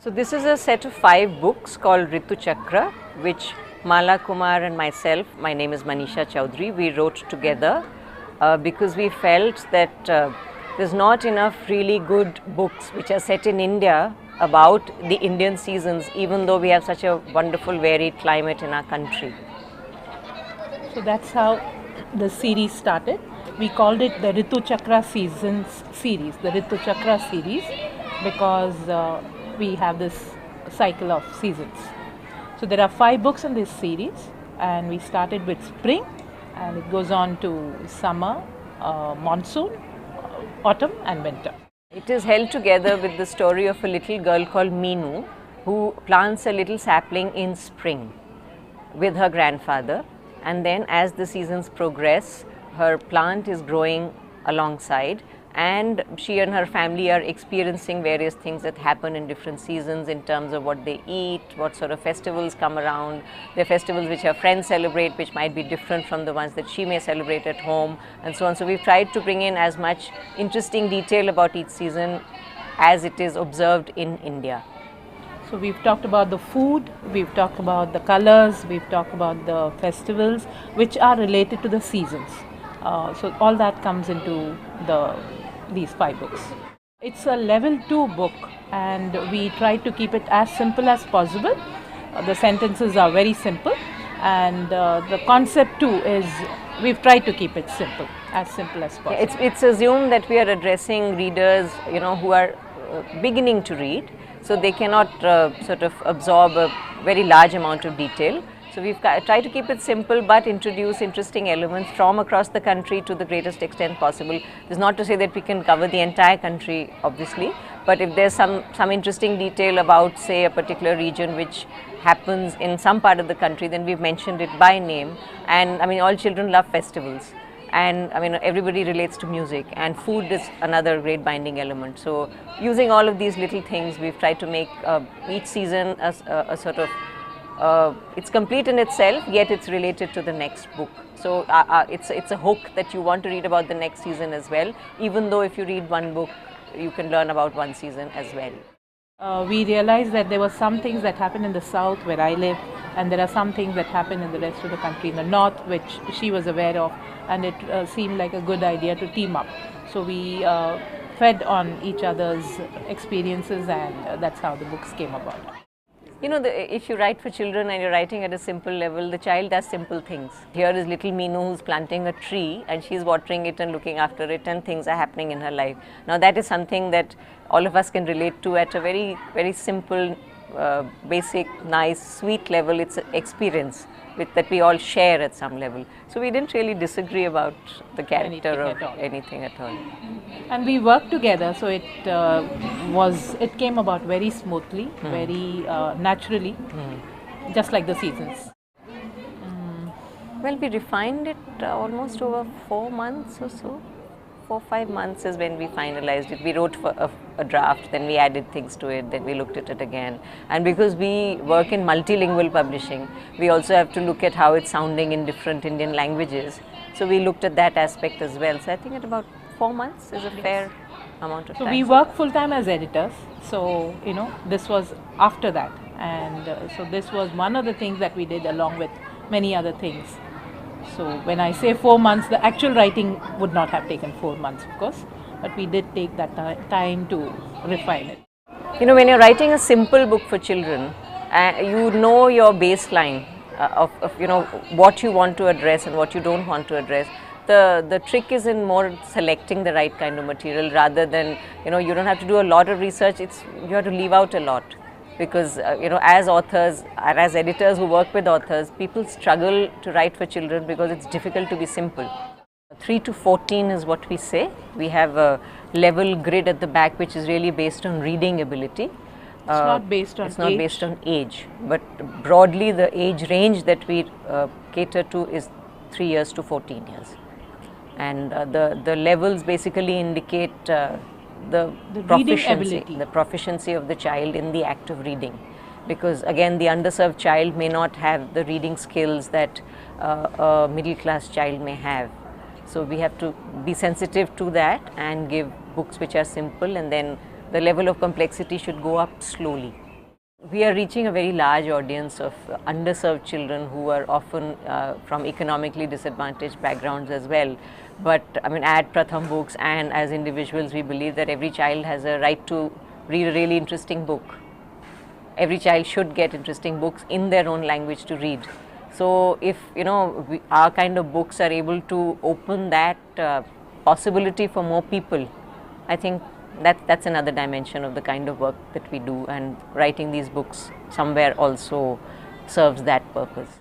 So this is a set of 5 books called RITU CHAKRA, which Mala, Kumar and myself, my name is Manisha Chaudhry, we wrote together because we felt that there's not enough really good books which are set in India about the Indian seasons, even though we have such a wonderful varied climate in our country. So that's how the series started. We called it the RITU CHAKRA seasons series, the RITU CHAKRA series, because we have this cycle of seasons. So there are 5 books in this series, and we started with spring, and it goes on to summer, monsoon, autumn and winter. It is held together with the story of a little girl called Meenu, who plants a little sapling in spring with her grandfather, and then as the seasons progress, her plant is growing alongside, and she and her family are experiencing various things that happen in different seasons in terms of what they eat, what sort of festivals come around. There are festivals which her friends celebrate which might be different from the ones that she may celebrate at home, and so on. So we've tried to bring in as much interesting detail about each season as it is observed in India. So we've talked about the food, we've talked about the colors, we've talked about the festivals which are related to the seasons. So all that comes into these 5 books. It's a level 2 book, and we try to keep it as simple as possible. The sentences are very simple, and the concept too is we've tried to keep it simple as possible. It's assumed that we are addressing readers, who are beginning to read, so they cannot sort of absorb a very large amount of detail. So we've tried to keep it simple but introduce interesting elements from across the country to the greatest extent possible. This is not to say that we can cover the entire country, obviously, but if there's some interesting detail about, say, a particular region which happens in some part of the country, then we've mentioned it by name. And I mean, all children love festivals, and I mean, everybody relates to music, and food is another great binding element. So using all of these little things, we've tried to make each season a sort of it's complete in itself, yet it's related to the next book. So it's a hook that you want to read about the next season as well, even though if you read one book, you can learn about one season as well. We realized that there were some things that happen in the south where I live, and there are some things that happen in the rest of the country in the north which she was aware of, and it seemed like a good idea to team up. So we fed on each other's experiences, and that's how the books came about. If you write for children and you're writing at a simple level, the child does simple things. Here is little Meenu who's planting a tree, and she's watering it and looking after it, and things are happening in her life. Now that is something that all of us can relate to at a very, very simple, basic, nice, sweet level. It's an experience that we all share at some level. So we didn't really disagree about the character or anything at all. And we worked together, so it came about very smoothly, very naturally, just like the seasons. Well, we refined it almost over 4 months or so. 4-5 months is when we finalized it. We wrote for a draft, then we added things to it, then we looked at it again. And because we work in multilingual publishing, we also have to look at how it's sounding in different Indian languages. So we looked at that aspect as well. So I think at about 4 months is a fair amount of time. So we work full time as editors. So this was after that, and so this was one of the things that we did along with many other things. So when I say 4 months, the actual writing would not have taken 4 months, of course, but we did take that time to refine it. When you're writing a simple book for children, you know your baseline of what you want to address and what you don't want to address. The trick is in more selecting the right kind of material rather than, you don't have to do a lot of research, you have to leave out a lot. Because as authors or as editors who work with authors, people struggle to write for children because it's difficult to be simple. 3 to 14 is what we say. We have a level grid at the back which is really based on reading ability. It's not based on age. It's not based on age, but broadly the age range that we cater to is 3 years to 14 years. And the levels basically indicate the proficiency of the child in the act of reading, because again the underserved child may not have the reading skills that a middle class child may have. So we have to be sensitive to that and give books which are simple, and then the level of complexity should go up slowly. We are reaching a very large audience of underserved children who are often from economically disadvantaged backgrounds as well. But I mean, at Pratham Books and as individuals, we believe that every child has a right to read a really interesting book. Every child should get interesting books in their own language to read. So if our kind of books are able to open that possibility for more people, I think that's another dimension of the kind of work that we do, and writing these books somewhere also serves that purpose.